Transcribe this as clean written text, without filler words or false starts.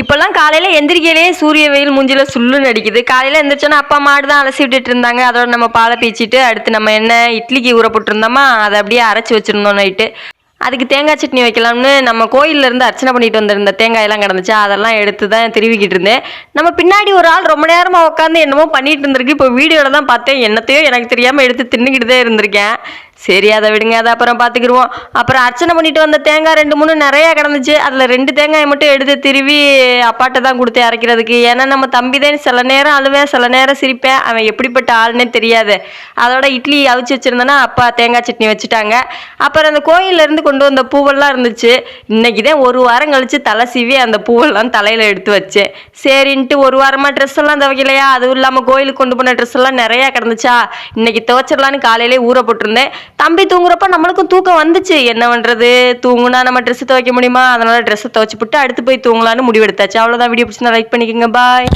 இப்போல்லாம் காலையில் எந்திரிக்கையிலே சூரிய வெயில் மூஞ்சில சுள்ளுன்னு அடிக்குது. காலையில் எந்திரிச்சோன்னா அப்பா மாடு தான் அலசி விட்டுட்டு இருந்தாங்க. அதோட நம்ம பாலை பீச்சிட்டு அடுத்து நம்ம என்ன இட்லிக்கு ஊற போட்டிருந்தோமா அதை அப்படியே அரைச்சி வச்சுருந்தோம் நைட்டு. அதுக்கு தேங்காய் சட்னி வைக்கலாம்னு நம்ம கோயிலேருந்து அர்ச்சனை பண்ணிட்டு வந்திருந்த தேங்காயெல்லாம் கிடந்துச்சு. அதெல்லாம் எடுத்து தான் திருவிக்கிட்டு இருந்தேன். நம்ம பின்னாடி ஒரு ஆள் ரொம்ப நேரமாக உட்காந்து என்னமோ பண்ணிட்டு இருந்திருக்கு. இப்போ வீடியோவில் தான் பார்த்தேன். என்னத்தையோ எனக்கு தெரியாமல் எடுத்து தின்னுக்கிட்டு தான் இருந்திருக்கேன். சரி அதை விடுங்க, அதை அப்புறம் பார்த்துக்கிடுவோம். அப்புறம் அர்ச்சனை பண்ணிட்டு வந்த தேங்காய் 2 3 நிறையா கிடந்துச்சு. அதில் 2 தேங்காயை மட்டும் எடுத்து திருவி அப்பாட்ட தான் கொடுத்தேன் அரைக்கிறதுக்கு. ஏன்னா நம்ம தம்பி தான் சில நேரம் அழுவேன், சில நேரம் சிரிப்பேன். அவன் எப்படிப்பட்ட ஆளுன்னே தெரியாது. அதோட இட்லி அவிச்சு வச்சுருந்தேன்னா அப்பா தேங்காய் சட்னி வச்சுட்டாங்க. அப்புறம் அந்த கோயிலேருந்து கொண்டு வந்த பூவெல்லாம் இருந்துச்சு. இன்னைக்கு தான் ஒரு வாரம் கழித்து தலை சீவி அந்த பூவெல்லாம் தலையில் எடுத்து வச்சேன். சரின்ட்டு ஒரு வாரமாக ட்ரெஸ் எல்லாம் துவைக்கலையா, அதுவும் இல்லாமல் கோயிலுக்கு கொண்டு போன ட்ரெஸ் எல்லாம் நிறையா கிடந்துச்சா, இன்னைக்கு துவைச்சிடலான்னு காலையிலே ஊற போட்டிருந்தேன். தம்பி தூங்குறப்ப நம்மளுக்கும் தூக்கம் வந்துச்சு. என்ன பண்ணுறது, தூங்குனா நம்ம ட்ரெஸ் துவைக்க முடியுமா? அதனால ட்ரெஸ்ஸை துவைச்சி போட்டு அடுத்து போய் தூங்கலான்னு முடிவெடுத்தாச்சு. அவ்வளோதான். வீடியோ பிடிச்சிருந்தா லைக் பண்ணிக்கோங்க. பாய்.